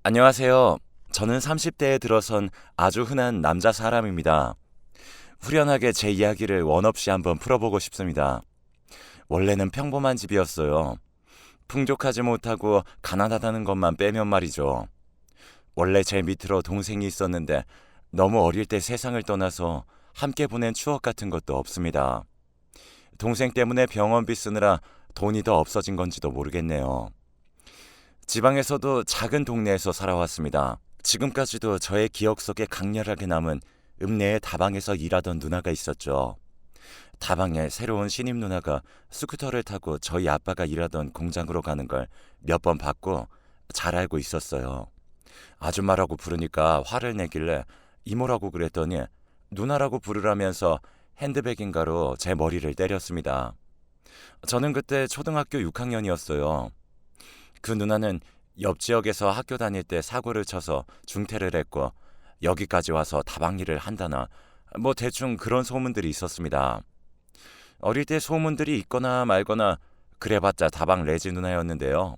안녕하세요. 저는 30대에 들어선 아주 흔한 남자 사람입니다. 후련하게 제 이야기를 원 없이 한번 풀어보고 싶습니다. 원래는 평범한 집이었어요. 풍족하지 못하고 가난하다는 것만 빼면 말이죠. 원래 제 밑으로 동생이 있었는데 너무 어릴 때 세상을 떠나서 함께 보낸 추억 같은 것도 없습니다. 동생 때문에 병원비 쓰느라 돈이 더 없어진 건지도 모르겠네요. 지방에서도 작은 동네에서 살아왔습니다. 지금까지도 저의 기억 속에 강렬하게 남은 읍내의 다방에서 일하던 누나가 있었죠. 다방에 새로운 신입 누나가 스쿠터를 타고 저희 아빠가 일하던 공장으로 가는 걸 몇 번 봤고 잘 알고 있었어요. 아줌마라고 부르니까 화를 내길래 이모라고 그랬더니 누나라고 부르라면서 핸드백인가로 제 머리를 때렸습니다. 저는 그때 초등학교 6학년이었어요. 그 누나는 옆 지역에서 학교 다닐 때 사고를 쳐서 중퇴를 했고 여기까지 와서 다방 일을 한다나 뭐 대충 그런 소문들이 있었습니다. 어릴 때 소문들이 있거나 말거나 그래봤자 다방 레지 누나였는데요.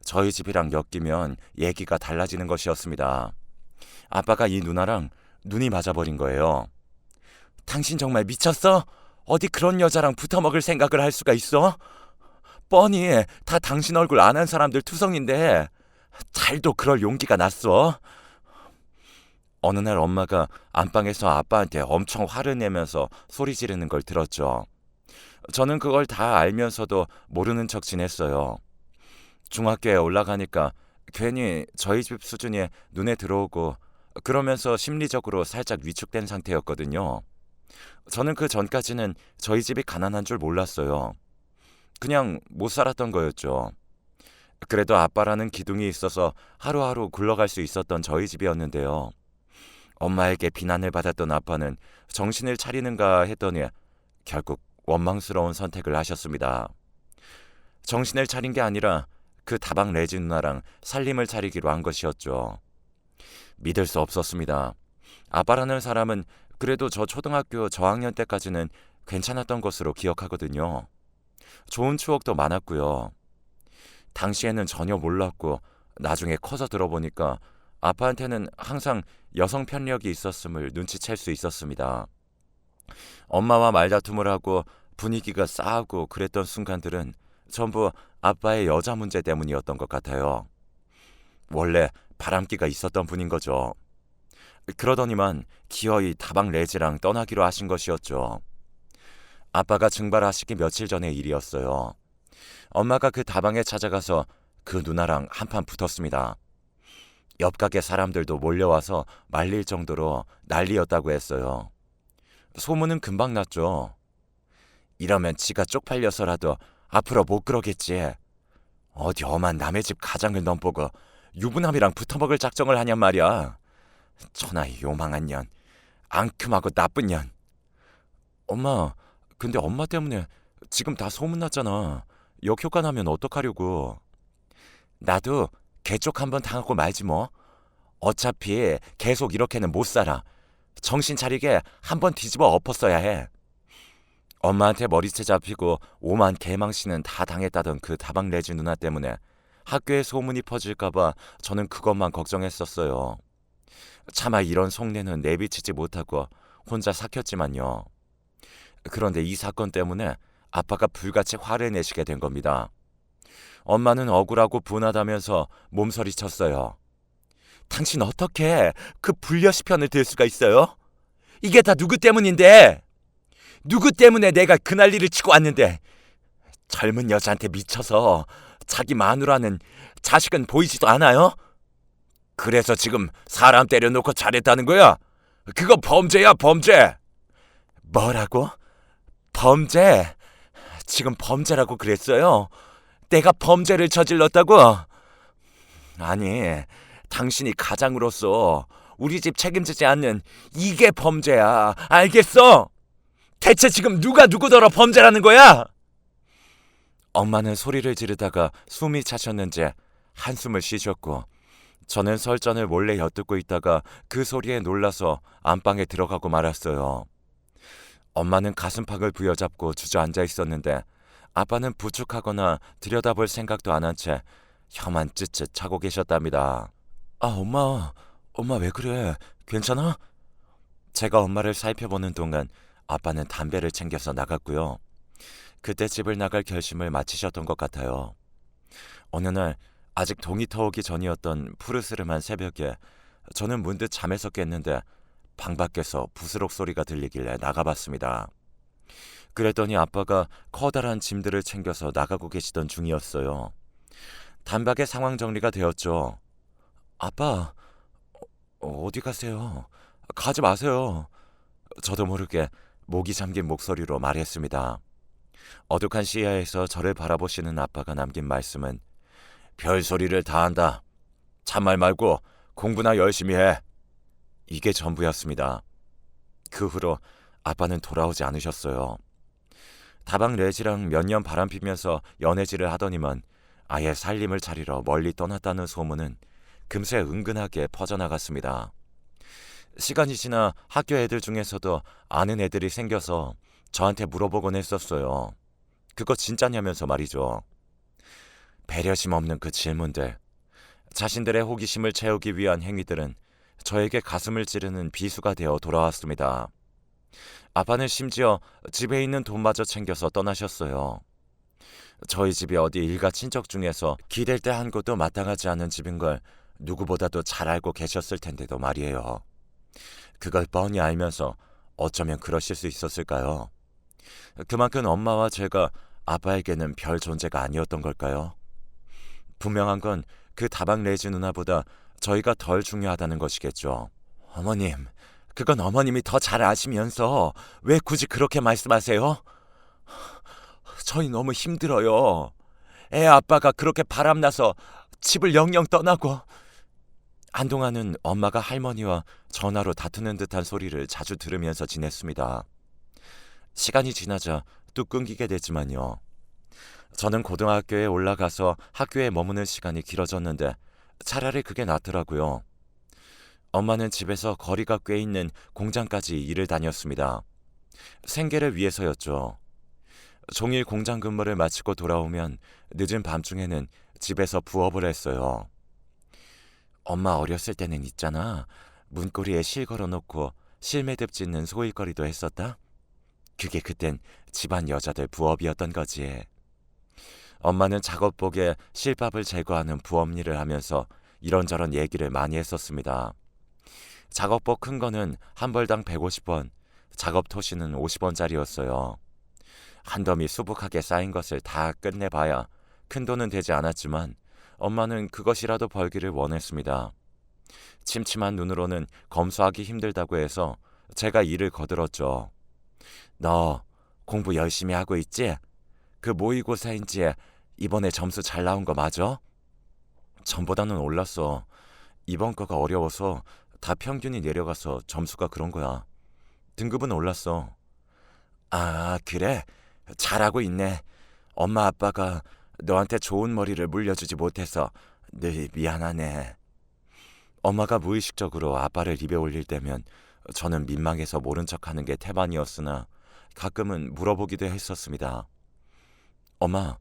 저희 집이랑 엮이면 얘기가 달라지는 것이었습니다. 아빠가 이 누나랑 눈이 맞아버린 거예요. 당신 정말 미쳤어? 어디 그런 여자랑 붙어먹을 생각을 할 수가 있어? 뻔히 다 당신 얼굴 안 한 사람들 투성인데 잘도 그럴 용기가 났어. 어느 날 엄마가 안방에서 아빠한테 엄청 화를 내면서 소리 지르는 걸 들었죠. 저는 그걸 다 알면서도 모르는 척 지냈어요. 중학교에 올라가니까 괜히 저희 집 수준이 눈에 들어오고 그러면서 심리적으로 살짝 위축된 상태였거든요. 저는 그 전까지는 저희 집이 가난한 줄 몰랐어요. 그냥 못 살았던 거였죠. 그래도 아빠라는 기둥이 있어서 하루하루 굴러갈 수 있었던 저희 집이었는데요. 엄마에게 비난을 받았던 아빠는 정신을 차리는가 했더니 결국 원망스러운 선택을 하셨습니다. 정신을 차린 게 아니라 그 다방 레지 누나랑 살림을 차리기로 한 것이었죠. 믿을 수 없었습니다. 아빠라는 사람은 그래도 저 초등학교 저학년 때까지는 괜찮았던 것으로 기억하거든요. 좋은 추억도 많았고요. 당시에는 전혀 몰랐고 나중에 커서 들어보니까 아빠한테는 항상 여성 편력이 있었음을 눈치챌 수 있었습니다. 엄마와 말다툼을 하고 분위기가 싸하고 그랬던 순간들은 전부 아빠의 여자 문제 때문이었던 것 같아요. 원래 바람기가 있었던 분인 거죠. 그러더니만 기어이 다방 레지랑 떠나기로 하신 것이었죠. 아빠가 증발하시기 며칠 전의 일이었어요. 엄마가 그 다방에 찾아가서 그 누나랑 한판 붙었습니다. 옆 가게 사람들도 몰려와서 말릴 정도로 난리였다고 했어요. 소문은 금방 났죠. 이러면 지가 쪽팔려서라도 앞으로 못 그러겠지. 어디 엄한 남의 집 가장을 넘보고 유부남이랑 붙어먹을 작정을 하냔 말이야. 천하의 요망한 년, 앙큼하고 나쁜 년. 엄마, 근데 엄마 때문에 지금 다 소문났잖아. 역효과 나면 어떡하려고. 나도 개쪽 한번 당하고 말지 뭐. 어차피 계속 이렇게는 못 살아. 정신 차리게 한번 뒤집어 엎었어야 해. 엄마한테 머리채 잡히고 오만 개망신은 다 당했다던 그 다방 레지 누나 때문에 학교에 소문이 퍼질까봐 저는 그것만 걱정했었어요. 차마 이런 속내는 내비치지 못하고 혼자 삭혔지만요. 그런데 이 사건 때문에 아빠가 불같이 화를 내시게 된 겁니다. 엄마는 억울하고 분하다면서 몸서리쳤어요. 당신 어떻게 그 불려시 편을 들 수가 있어요? 이게 다 누구 때문인데? 누구 때문에 내가 그 난리를 치고 왔는데? 젊은 여자한테 미쳐서 자기 마누라는 자식은 보이지도 않아요? 그래서 지금 사람 때려놓고 잘했다는 거야? 그거 범죄야, 범죄! 뭐라고? 범죄? 지금 범죄라고 그랬어요? 내가 범죄를 저질렀다고? 아니, 당신이 가장으로서 우리 집 책임지지 않는 이게 범죄야. 알겠어? 대체 지금 누가 누구더러 범죄라는 거야? 엄마는 소리를 지르다가 숨이 차셨는지 한숨을 쉬셨고 저는 설전을 몰래 엿듣고 있다가 그 소리에 놀라서 안방에 들어가고 말았어요. 엄마는 가슴팍을 부여잡고 주저앉아 있었는데 아빠는 부축하거나 들여다볼 생각도 안 한 채 혀만 쯧쯧 차고 계셨답니다. 아, 엄마 왜 그래? 괜찮아? 제가 엄마를 살펴보는 동안 아빠는 담배를 챙겨서 나갔고요. 그때 집을 나갈 결심을 마치셨던 것 같아요. 어느 날 아직 동이 터오기 전이었던 푸르스름한 새벽에 저는 문득 잠에서 깼는데 방 밖에서 부스럭 소리가 들리길래 나가봤습니다. 그랬더니 아빠가 커다란 짐들을 챙겨서 나가고 계시던 중이었어요. 단박에 상황 정리가 되었죠. 아빠, 어디 가세요? 가지 마세요. 저도 모르게 목이 잠긴 목소리로 말했습니다. 어둑한 시야에서 저를 바라보시는 아빠가 남긴 말씀은 별소리를 다 한다. 잔말 말고 공부나 열심히 해. 이게 전부였습니다. 그 후로 아빠는 돌아오지 않으셨어요. 다방 레지랑 몇 년 바람피면서 연애질을 하더니만 아예 살림을 차리러 멀리 떠났다는 소문은 금세 은근하게 퍼져나갔습니다. 시간이 지나 학교 애들 중에서도 아는 애들이 생겨서 저한테 물어보곤 했었어요. 그거 진짜냐면서 말이죠. 배려심 없는 그 질문들, 자신들의 호기심을 채우기 위한 행위들은 저에게 가슴을 찌르는 비수가 되어 돌아왔습니다. 아빠는 심지어 집에 있는 돈마저 챙겨서 떠나셨어요. 저희 집이 어디 일가 친척 중에서 기댈 때 한 곳도 마땅하지 않은 집인 걸 누구보다도 잘 알고 계셨을 텐데도 말이에요. 그걸 뻔히 알면서 어쩌면 그러실 수 있었을까요? 그만큼 엄마와 제가 아빠에게는 별 존재가 아니었던 걸까요? 분명한 건 그 다방 레지 누나보다 저희가 덜 중요하다는 것이겠죠. 어머님, 그건 어머님이 더 잘 아시면서 왜 굳이 그렇게 말씀하세요? 저희 너무 힘들어요. 애 아빠가 그렇게 바람나서 집을 영영 떠나고. 한동안은 엄마가 할머니와 전화로 다투는 듯한 소리를 자주 들으면서 지냈습니다. 시간이 지나자 뚝 끊기게 됐지만요. 저는 고등학교에 올라가서 학교에 머무는 시간이 길어졌는데 차라리 그게 낫더라고요. 엄마는 집에서 거리가 꽤 있는 공장까지 일을 다녔습니다. 생계를 위해서였죠. 종일 공장 근무를 마치고 돌아오면 늦은 밤중에는 집에서 부업을 했어요. 엄마 어렸을 때는 있잖아. 문고리에 실 걸어놓고 실매듭 짓는 소일거리도 했었다. 그게 그땐 집안 여자들 부업이었던 거지. 엄마는 작업복에 실밥을 제거하는 부업 일을 하면서 이런저런 얘기를 많이 했었습니다. 작업복 큰 거는 한 벌당 150원, 작업 토시는 50원짜리였어요. 한 더미 수북하게 쌓인 것을 다 끝내봐야 큰 돈은 되지 않았지만 엄마는 그것이라도 벌기를 원했습니다. 침침한 눈으로는 검소하기 힘들다고 해서 제가 일을 거들었죠. 너 공부 열심히 하고 있지? 그 모의고사인지 이번에 점수 잘 나온 거 맞아? 전보다는 올랐어. 이번 거가 어려워서 다 평균이 내려가서 점수가 그런 거야. 등급은 올랐어. 아, 그래? 잘하고 있네. 엄마 아빠가 너한테 좋은 머리를 물려주지 못해서 늘 미안하네. 엄마가 무의식적으로 아빠를 입에 올릴 때면 저는 민망해서 모른 척하는 게 태반이었으나 가끔은 물어보기도 했었습니다. 엄마,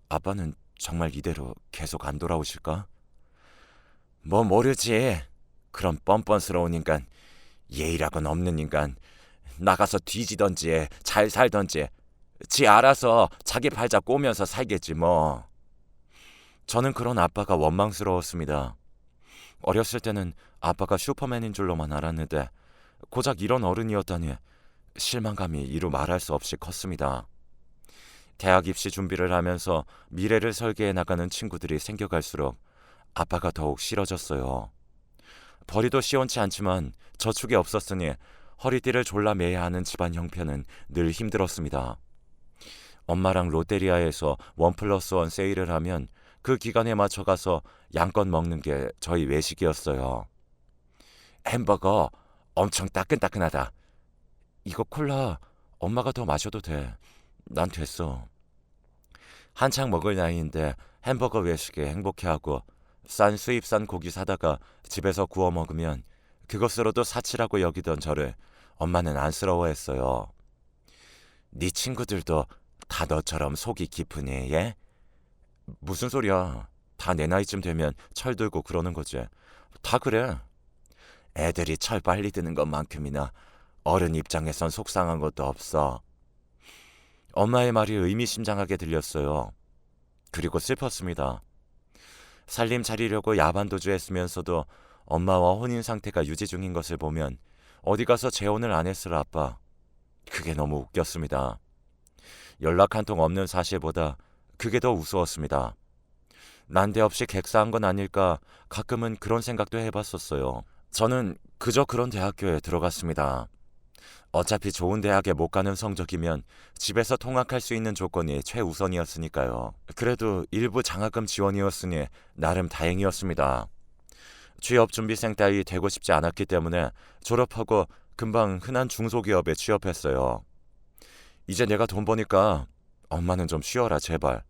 아빠는 정말 이대로 계속 안 돌아오실까? 뭐 모르지. 그런 뻔뻔스러운 인간, 예의라고는 없는 인간, 나가서 뒤지던지 잘 살던지 지 알아서 자기 팔자 꼬면서 살겠지 뭐. 저는 그런 아빠가 원망스러웠습니다. 어렸을 때는 아빠가 슈퍼맨인 줄로만 알았는데 고작 이런 어른이었다니 실망감이 이루 말할 수 없이 컸습니다. 대학 입시 준비를 하면서 미래를 설계해 나가는 친구들이 생겨갈수록 아빠가 더욱 싫어졌어요. 벌이도 시원치 않지만 저축이 없었으니 허리띠를 졸라 매야 하는 집안 형편은 늘 힘들었습니다. 엄마랑 롯데리아에서 1+1 세일을 하면 그 기간에 맞춰 가서 양껏 먹는 게 저희 외식이었어요. 햄버거 엄청 따끈따끈하다. 이거 콜라 엄마가 더 마셔도 돼. 난 됐어. 한창 먹을 나이인데 햄버거 외식에 행복해하고 싼 수입산 고기 사다가 집에서 구워 먹으면 그것으로도 사치라고 여기던 저를 엄마는 안쓰러워했어요. 네 친구들도 다 너처럼 속이 깊으니, 예? 무슨 소리야. 다 내 나이쯤 되면 철들고 그러는 거지. 다 그래. 애들이 철 빨리 드는 것만큼이나 어른 입장에선 속상한 것도 없어. 엄마의 말이 의미심장하게 들렸어요. 그리고 슬펐습니다. 살림 차리려고 야반도주했으면서도 엄마와 혼인 상태가 유지 중인 것을 보면 어디 가서 재혼을 안 했을 아빠. 그게 너무 웃겼습니다. 연락 한 통 없는 사실보다 그게 더 우스웠습니다. 난데없이 객사한 건 아닐까 가끔은 그런 생각도 해봤었어요. 저는 그저 그런 대학교에 들어갔습니다. 어차피 좋은 대학에 못 가는 성적이면 집에서 통학할 수 있는 조건이 최우선이었으니까요. 그래도 일부 장학금 지원이었으니 나름 다행이었습니다. 취업준비생 따위 되고 싶지 않았기 때문에 졸업하고 금방 흔한 중소기업에 취업했어요. 이제 내가 돈 버니까 엄마는 좀 쉬어라 제발.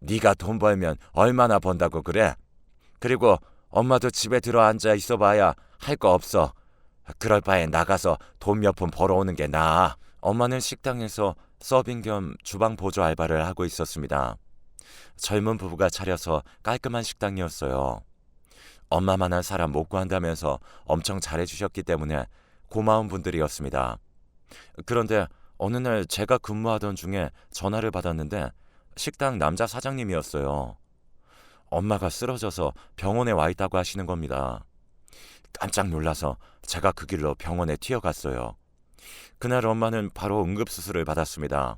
네가 돈 벌면 얼마나 번다고 그래? 그리고 엄마도 집에 들어앉아 있어봐야 할 거 없어. 그럴 바에 나가서 돈 몇 푼 벌어오는 게 나아. 엄마는 식당에서 서빙 겸 주방 보조 알바를 하고 있었습니다. 젊은 부부가 차려서 깔끔한 식당이었어요. 엄마만한 사람 못 구한다면서 엄청 잘해주셨기 때문에 고마운 분들이었습니다. 그런데 어느 날 제가 근무하던 중에 전화를 받았는데 식당 남자 사장님이었어요. 엄마가 쓰러져서 병원에 와 있다고 하시는 겁니다. 깜짝 놀라서 제가 그 길로 병원에 튀어갔어요. 그날 엄마는 바로 응급수술을 받았습니다.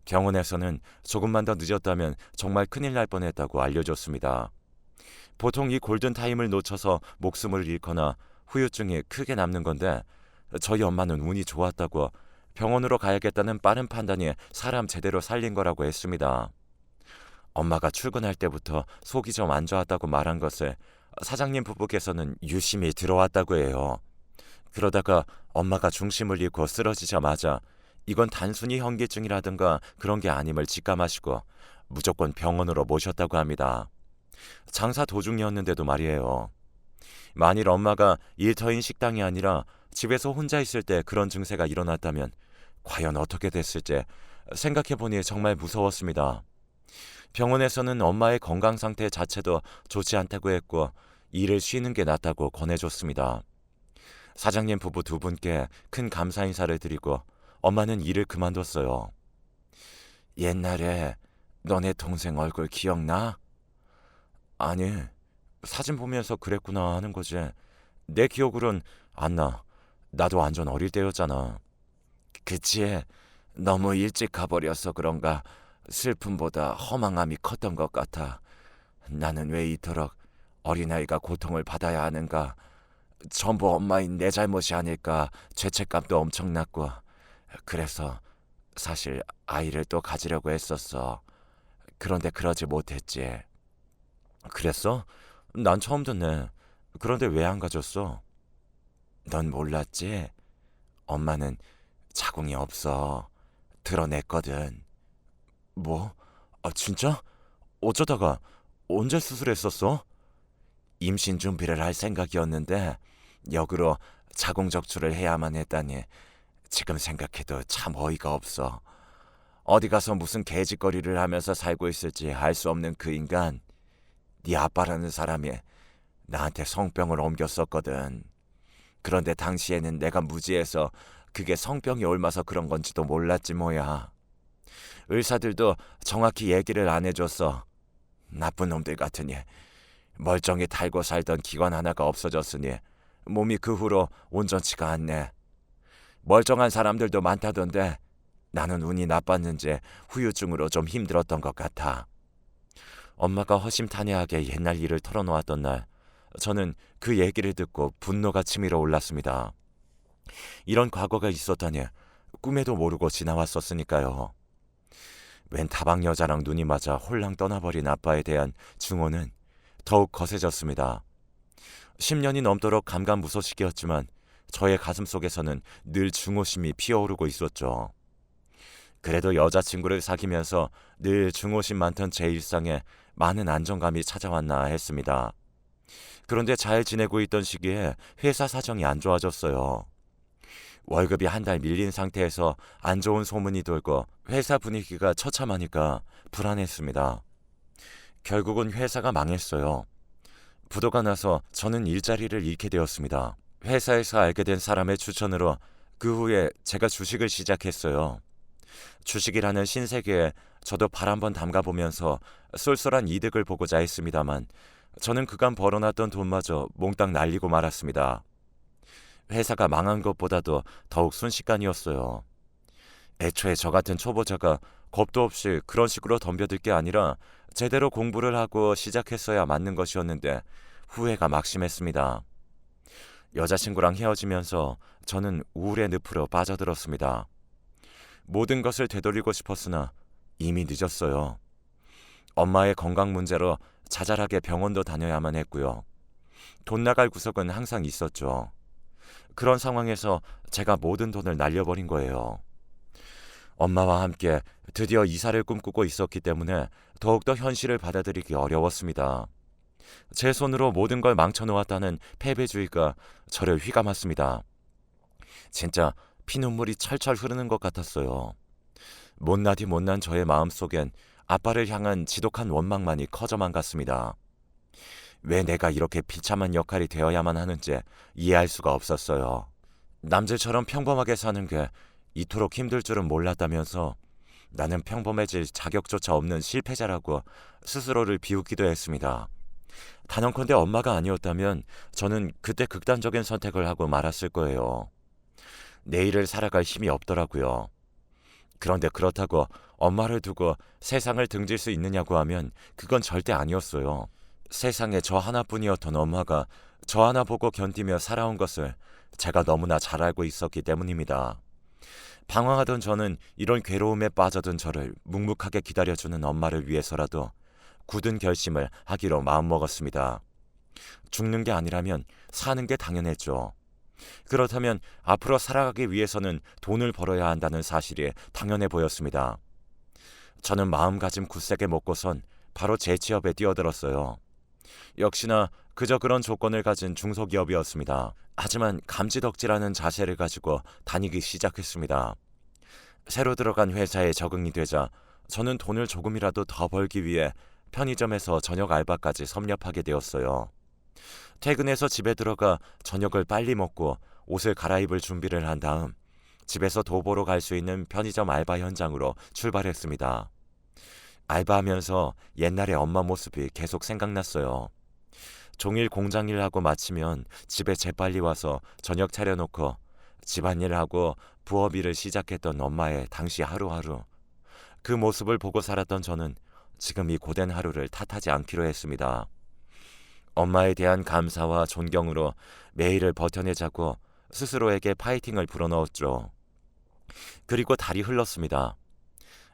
병원에서는 조금만 더 늦었다면 정말 큰일 날 뻔했다고 알려줬습니다. 보통 이 골든타임을 놓쳐서 목숨을 잃거나 후유증이 크게 남는 건데 저희 엄마는 운이 좋았다고 병원으로 가야겠다는 빠른 판단이 사람 제대로 살린 거라고 했습니다. 엄마가 출근할 때부터 속이 좀 안 좋았다고 말한 것을 사장님 부부께서는 유심히 들어왔다고 해요. 그러다가 엄마가 중심을 잃고 쓰러지자마자 이건 단순히 현기증이라든가 그런 게 아님을 직감하시고 무조건 병원으로 모셨다고 합니다. 장사 도중이었는데도 말이에요. 만일 엄마가 일터인 식당이 아니라 집에서 혼자 있을 때 그런 증세가 일어났다면 과연 어떻게 됐을지 생각해보니 정말 무서웠습니다. 병원에서는 엄마의 건강 상태 자체도 좋지 않다고 했고 일을 쉬는 게 낫다고 권해줬습니다. 사장님 부부 두 분께 큰 감사 인사를 드리고 엄마는 일을 그만뒀어요. 옛날에 너네 동생 얼굴 기억나? 아니, 사진 보면서 그랬구나 하는 거지. 내 기억으론 안 나. 나도 완전 어릴 때였잖아. 그치? 너무 일찍 가버려서 그런가 슬픔보다 허망함이 컸던 것 같아. 나는 왜 이토록 어린아이가 고통을 받아야 하는가. 전부 엄마인 내 잘못이 아닐까 죄책감도 엄청났고 그래서 사실 아이를 또 가지려고 했었어. 그런데 그러지 못했지. 그랬어? 난 처음 듣네. 그런데 왜 안 가졌어? 넌 몰랐지? 엄마는 자궁이 없어. 드러냈거든. 뭐? 아 진짜? 어쩌다가 언제 수술했었어? 임신 준비를 할 생각이었는데 역으로 자궁 적출을 해야만 했다니 지금 생각해도 참 어이가 없어. 어디 가서 무슨 개짓거리를 하면서 살고 있을지 알 수 없는 그 인간, 네 아빠라는 사람이 나한테 성병을 옮겼었거든. 그런데 당시에는 내가 무지해서 그게 성병이 옮아서 그런 건지도 몰랐지 뭐야. 의사들도 정확히 얘기를 안 해줬어. 나쁜 놈들 같으니. 멀쩡히 달고 살던 기관 하나가 없어졌으니 몸이 그 후로 온전치가 않네. 멀쩡한 사람들도 많다던데 나는 운이 나빴는지 후유증으로 좀 힘들었던 것 같아. 엄마가 허심탄회하게 옛날 일을 털어놓았던 날 저는 그 얘기를 듣고 분노가 치밀어 올랐습니다. 이런 과거가 있었다니 꿈에도 모르고 지나왔었으니까요. 웬 다방 여자랑 눈이 맞아 홀랑 떠나버린 아빠에 대한 증오는 더욱 거세졌습니다. 10년이 넘도록 감감무소식이었지만 저의 가슴속에서는 늘 증오심이 피어오르고 있었죠. 그래도 여자친구를 사귀면서 늘 증오심 많던 제 일상에 많은 안정감이 찾아왔나 했습니다. 그런데 잘 지내고 있던 시기에 회사 사정이 안 좋아졌어요. 월급이 한 달 밀린 상태에서 안 좋은 소문이 돌고 회사 분위기가 처참하니까 불안했습니다. 결국은 회사가 망했어요. 부도가 나서 저는 일자리를 잃게 되었습니다. 회사에서 알게 된 사람의 추천으로 그 후에 제가 주식을 시작했어요. 주식이라는 신세계에 저도 발 한번 담가보면서 쏠쏠한 이득을 보고자 했습니다만 저는 그간 벌어놨던 돈마저 몽땅 날리고 말았습니다. 회사가 망한 것보다도 더욱 순식간이었어요. 애초에 저 같은 초보자가 겁도 없이 그런 식으로 덤벼들 게 아니라 제대로 공부를 하고 시작했어야 맞는 것이었는데 후회가 막심했습니다. 여자친구랑 헤어지면서 저는 우울의 늪으로 빠져들었습니다. 모든 것을 되돌리고 싶었으나 이미 늦었어요. 엄마의 건강 문제로 자잘하게 병원도 다녀야만 했고요. 돈 나갈 구석은 항상 있었죠. 그런 상황에서 제가 모든 돈을 날려버린 거예요. 엄마와 함께 드디어 이사를 꿈꾸고 있었기 때문에 더욱더 현실을 받아들이기 어려웠습니다. 제 손으로 모든 걸 망쳐놓았다는 패배주의가 저를 휘감았습니다. 진짜 피눈물이 철철 흐르는 것 같았어요. 못나디 못난 저의 마음속엔 아빠를 향한 지독한 원망만이 커져만 갔습니다. 왜 내가 이렇게 비참한 역할이 되어야만 하는지 이해할 수가 없었어요. 남들처럼 평범하게 사는 게 이토록 힘들 줄은 몰랐다면서 나는 평범해질 자격조차 없는 실패자라고 스스로를 비웃기도 했습니다. 단언컨대 엄마가 아니었다면 저는 그때 극단적인 선택을 하고 말았을 거예요. 내일을 살아갈 힘이 없더라고요. 그런데 그렇다고 엄마를 두고 세상을 등질 수 있느냐고 하면 그건 절대 아니었어요. 세상에 저 하나뿐이었던 엄마가 저 하나 보고 견디며 살아온 것을 제가 너무나 잘 알고 있었기 때문입니다. 방황하던 저는 이런 괴로움에 빠져든 저를 묵묵하게 기다려주는 엄마를 위해서라도 굳은 결심을 하기로 마음먹었습니다. 죽는 게 아니라면 사는 게 당연했죠. 그렇다면 앞으로 살아가기 위해서는 돈을 벌어야 한다는 사실이 당연해 보였습니다. 저는 마음가짐 굳세게 먹고선 바로 제 취업에 뛰어들었어요. 역시나 그저 그런 조건을 가진 중소기업이었습니다. 하지만 감지덕지라는 자세를 가지고 다니기 시작했습니다. 새로 들어간 회사에 적응이 되자 저는 돈을 조금이라도 더 벌기 위해 편의점에서 저녁 알바까지 섭렵하게 되었어요. 퇴근해서 집에 들어가 저녁을 빨리 먹고 옷을 갈아입을 준비를 한 다음 집에서 도보로 갈 수 있는 편의점 알바 현장으로 출발했습니다. 알바하면서 옛날의 엄마 모습이 계속 생각났어요. 종일 공장일 하고 마치면 집에 재빨리 와서 저녁 차려놓고 집안일 하고 부업일을 시작했던 엄마의 당시 하루하루. 그 모습을 보고 살았던 저는 지금 이 고된 하루를 탓하지 않기로 했습니다. 엄마에 대한 감사와 존경으로 매일을 버텨내자고 스스로에게 파이팅을 불어넣었죠. 그리고 달이 흘렀습니다.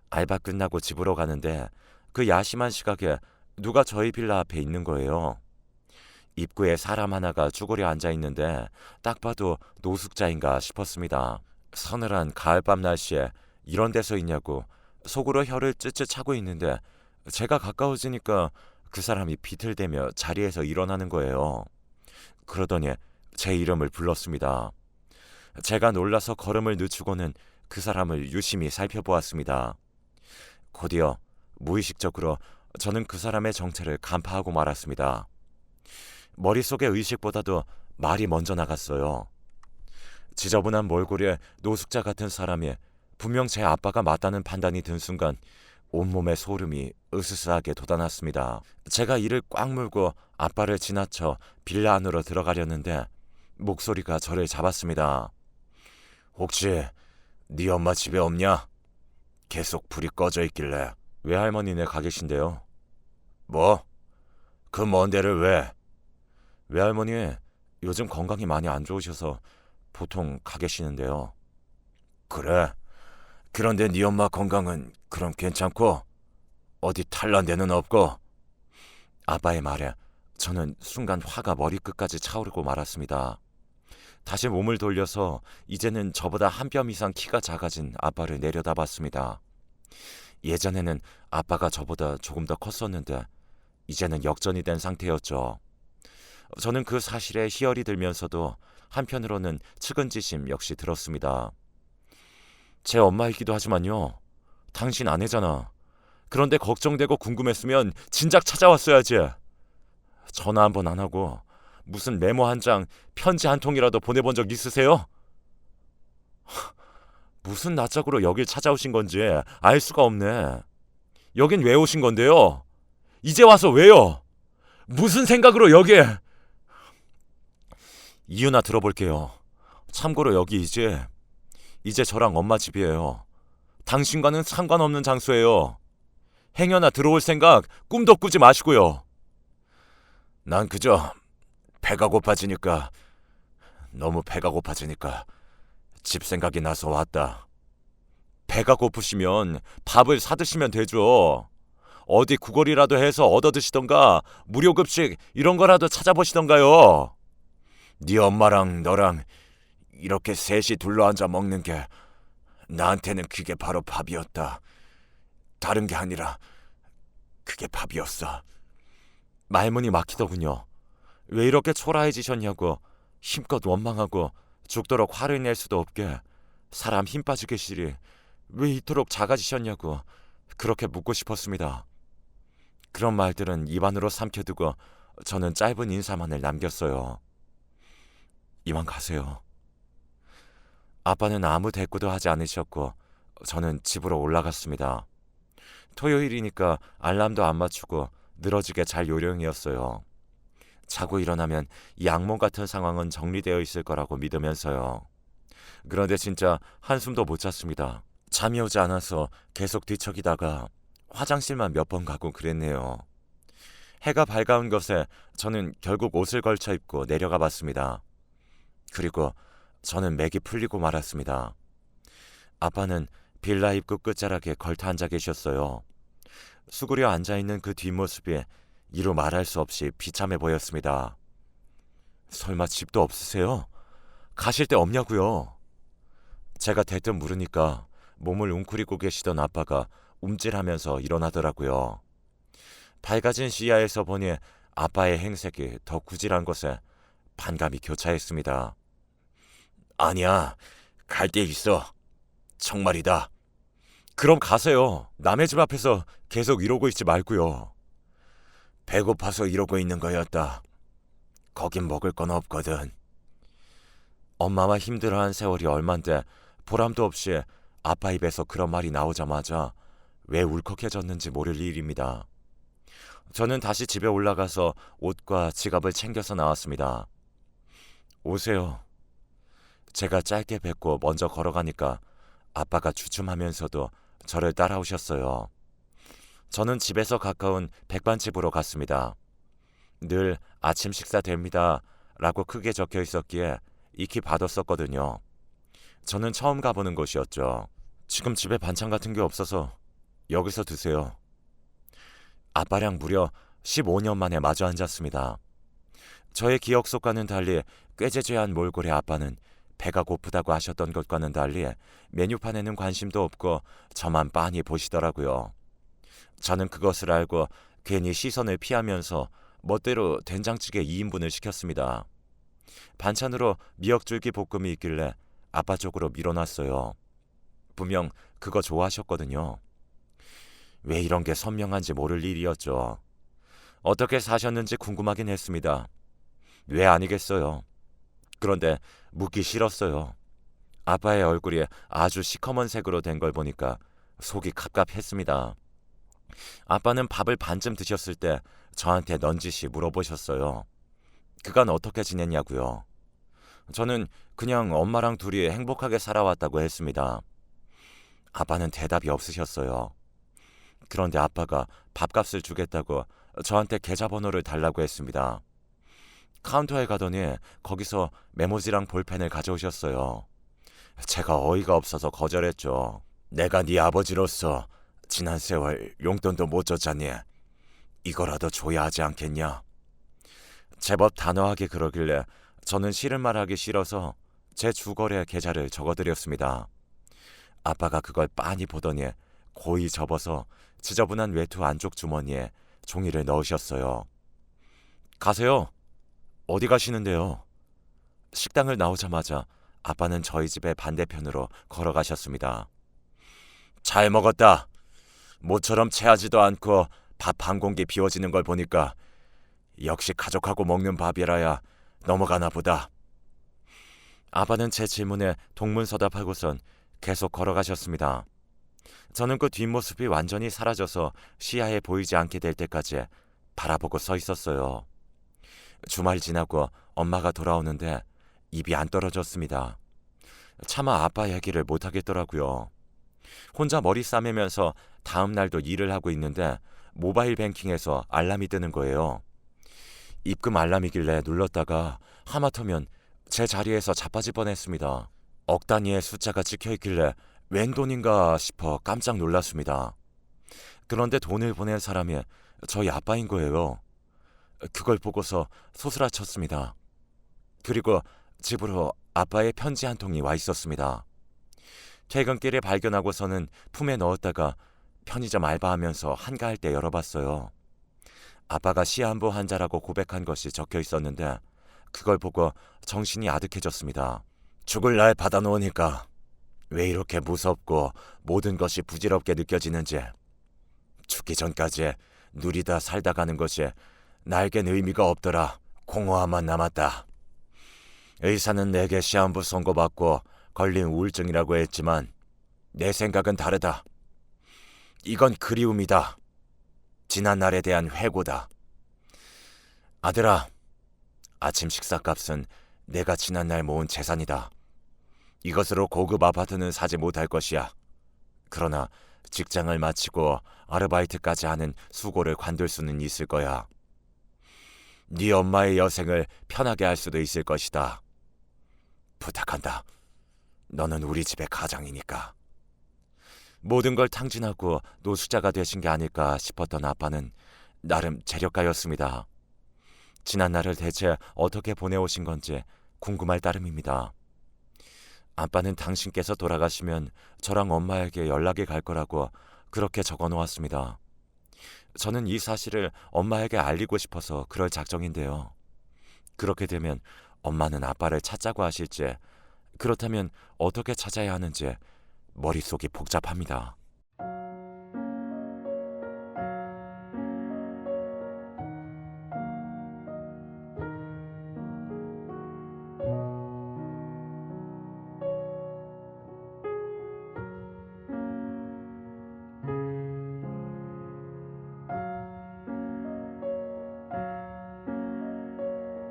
알바 끝나고 집으로 가는데 그 야심한 시각에 누가 저희 빌라 앞에 있는 거예요. 입구에 사람 하나가 쭈그려 앉아있는데 딱 봐도 노숙자인가 싶었습니다. 서늘한 가을밤 날씨에 이런 데서 있냐고 속으로 혀를 쯧쯧 차고 있는데 제가 가까워지니까 그 사람이 비틀대며 자리에서 일어나는 거예요. 그러더니 제 이름을 불렀습니다. 제가 놀라서 걸음을 늦추고는 그 사람을 유심히 살펴보았습니다. 곧이어 무의식적으로 저는 그 사람의 정체를 간파하고 말았습니다. 머릿속의 의식보다도 말이 먼저 나갔어요. 지저분한 몰골에 노숙자 같은 사람이 분명 제 아빠가 맞다는 판단이 든 순간 온몸에 소름이 으스스하게 돋아났습니다. 제가 이를 꽉 물고 아빠를 지나쳐 빌라 안으로 들어가려는데 목소리가 저를 잡았습니다. 혹시 네 엄마 집에 없냐? 계속 불이 꺼져 있길래. 외할머니네 가 계신데요. 뭐? 그 먼 데를 왜? 외할머니 요즘 건강이 많이 안 좋으셔서 보통 가 계시는데요. 그래? 그런데 네 엄마 건강은 그럼 괜찮고? 어디 탈난 데는 없고? 아빠의 말에 저는 순간 화가 머리끝까지 차오르고 말았습니다. 다시 몸을 돌려서 이제는 저보다 한 뼘 이상 키가 작아진 아빠를 내려다봤습니다. 예전에는 아빠가 저보다 조금 더 컸었는데 이제는 역전이 된 상태였죠. 저는 그 사실에 희열이 들면서도 한편으로는 측은지심 역시 들었습니다. 제 엄마이기도 하지만요. 당신 아내잖아. 그런데 걱정되고 궁금했으면 진작 찾아왔어야지. 전화 한 번 안 하고 무슨 메모 한 장, 편지 한 통이라도 보내본 적 있으세요? 무슨 낯짝으로 여길 찾아오신 건지 알 수가 없네. 여긴 왜 오신 건데요? 이제 와서 왜요? 무슨 생각으로 여기에? 이유나 들어볼게요. 참고로 여기 이제 저랑 엄마 집이에요. 당신과는 상관없는 장소예요. 행여나 들어올 생각 꿈도 꾸지 마시고요. 난 그저 너무 배가 고파지니까 집 생각이 나서 왔다. 배가 고프시면 밥을 사드시면 되죠. 어디 구걸이라도 해서 얻어드시던가 무료급식 이런 거라도 찾아보시던가요. 네 엄마랑 너랑 이렇게 셋이 둘러앉아 먹는 게 나한테는 그게 바로 밥이었다. 다른 게 아니라 그게 밥이었어. 말문이 막히더군요. 왜 이렇게 초라해지셨냐고 힘껏 원망하고 죽도록 화를 낼 수도 없게 사람 힘 빠지게 시리 왜 이토록 작아지셨냐고 그렇게 묻고 싶었습니다. 그런 말들은 입안으로 삼켜두고 저는 짧은 인사만을 남겼어요. 이만 가세요. 아빠는 아무 대꾸도 하지 않으셨고 저는 집으로 올라갔습니다. 토요일이니까 알람도 안 맞추고 늘어지게 잘 요령이었어요. 자고 일어나면 이 악몽 같은 상황은 정리되어 있을 거라고 믿으면서요. 그런데 진짜 한숨도 못 잤습니다. 잠이 오지 않아서 계속 뒤척이다가 화장실만 몇 번 가고 그랬네요. 해가 밝아온 것에 저는 결국 옷을 걸쳐 입고 내려가 봤습니다. 그리고 저는 맥이 풀리고 말았습니다. 아빠는 빌라 입구 끝자락에 걸터 앉아 계셨어요. 수그려 앉아있는 그 뒷모습이 이루 말할 수 없이 비참해 보였습니다. 설마 집도 없으세요? 가실 데 없냐고요? 제가 대뜸 물으니까 몸을 웅크리고 계시던 아빠가 움찔하면서 일어나더라고요. 밝아진 시야에서 보니 아빠의 행색이 더 구질한 것에 반감이 교차했습니다. 아니야, 갈 데 있어. 정말이다. 그럼 가세요. 남의 집 앞에서 계속 이러고 있지 말고요. 배고파서 이러고 있는 거였다. 거긴 먹을 건 없거든. 엄마와 힘들어한 세월이 얼만데 보람도 없이 아빠 입에서 그런 말이 나오자마자 왜 울컥해졌는지 모를 일입니다. 저는 다시 집에 올라가서 옷과 지갑을 챙겨서 나왔습니다. 오세요. 제가 짧게 뱉고 먼저 걸어가니까 아빠가 주춤하면서도 저를 따라오셨어요. 저는 집에서 가까운 백반집으로 갔습니다. 늘 아침 식사 됩니다 라고 크게 적혀 있었기에 익히 받았었거든요. 저는 처음 가보는 곳이었죠. 지금 집에 반찬 같은 게 없어서 여기서 드세요. 아빠랑 무려 15년 만에 마주 앉았습니다. 저의 기억 속과는 달리 꾀재재한 몰골의 아빠는 배가 고프다고 하셨던 것과는 달리 메뉴판에는 관심도 없고 저만 빤히 보시더라고요. 저는 그것을 알고 괜히 시선을 피하면서 멋대로 된장찌개 2인분을 시켰습니다. 반찬으로 미역줄기 볶음이 있길래 아빠 쪽으로 밀어놨어요. 분명 그거 좋아하셨거든요. 왜 이런 게 선명한지 모를 일이었죠. 어떻게 사셨는지 궁금하긴 했습니다. 왜 아니겠어요. 그런데 묻기 싫었어요. 아빠의 얼굴이 아주 시커먼 색으로 된 걸 보니까 속이 갑갑했습니다. 아빠는 밥을 반쯤 드셨을 때 저한테 넌지시 물어보셨어요. 그간 어떻게 지냈냐고요. 저는 그냥 엄마랑 둘이 행복하게 살아왔다고 했습니다. 아빠는 대답이 없으셨어요. 그런데 아빠가 밥값을 주겠다고 저한테 계좌번호를 달라고 했습니다. 카운터에 가더니 거기서 메모지랑 볼펜을 가져오셨어요. 제가 어이가 없어서 거절했죠. 내가 네 아버지로서 지난 세월 용돈도 못 줬잖니. 이거라도 줘야 하지 않겠냐. 제법 단호하게 그러길래 저는 싫은 말하기 싫어서 제 주거래 계좌를 적어드렸습니다. 아빠가 그걸 빤히 보더니 고이 접어서 지저분한 외투 안쪽 주머니에 종이를 넣으셨어요. 가세요. 어디 가시는데요? 식당을 나오자마자 아빠는 저희 집의 반대편으로 걸어가셨습니다. 잘 먹었다. 모처럼 체하지도 않고 밥 한 공기 비워지는 걸 보니까 역시 가족하고 먹는 밥이라야 넘어가나 보다. 아빠는 제 질문에 동문서답하고선 계속 걸어가셨습니다. 저는 그 뒷모습이 완전히 사라져서 시야에 보이지 않게 될 때까지 바라보고 서 있었어요. 주말 지나고 엄마가 돌아오는데 입이 안 떨어졌습니다. 차마 아빠 얘기를 못 하겠더라고요. 혼자 머리 싸매면서 다음 날도 일을 하고 있는데 모바일 뱅킹에서 알람이 뜨는 거예요. 입금 알람이길래 눌렀다가 하마터면 제 자리에서 자빠질 뻔했습니다. 억 단위의 숫자가 찍혀있길래 웬 돈인가 싶어 깜짝 놀랐습니다. 그런데 돈을 보낸 사람이 저희 아빠인 거예요. 그걸 보고서 소스라쳤습니다. 그리고 집으로 아빠의 편지 한 통이 와 있었습니다. 퇴근길에 발견하고서는 품에 넣었다가 편의점 알바하면서 한가할 때 열어봤어요. 아빠가 시한부 환자라고 고백한 것이 적혀 있었는데 그걸 보고 정신이 아득해졌습니다. 죽을 날 받아놓으니까 왜 이렇게 무섭고 모든 것이 부질없게 느껴지는지, 죽기 전까지 누리다 살다 가는 것이 나에겐 의미가 없더라. 공허함만 남았다. 의사는 내게 시한부 선고받고 걸린 우울증이라고 했지만 내 생각은 다르다. 이건 그리움이다. 지난 날에 대한 회고다. 아들아, 아침 식사값은 내가 지난날 모은 재산이다. 이것으로 고급 아파트는 사지 못할 것이야. 그러나 직장을 마치고 아르바이트까지 하는 수고를 관둘 수는 있을 거야. 네 엄마의 여생을 편하게 할 수도 있을 것이다. 부탁한다. 너는 우리 집의 가장이니까. 모든 걸 탕진하고 노숙자가 되신 게 아닐까 싶었던 아빠는 나름 재력가였습니다. 지난날을 대체 어떻게 보내오신 건지 궁금할 따름입니다. 아빠는 당신께서 돌아가시면 저랑 엄마에게 연락이 갈 거라고 그렇게 적어 놓았습니다. 저는 이 사실을 엄마에게 알리고 싶어서 그럴 작정인데요. 그렇게 되면 엄마는 아빠를 찾자고 하실지, 그렇다면 어떻게 찾아야 하는지 머릿속이 복잡합니다.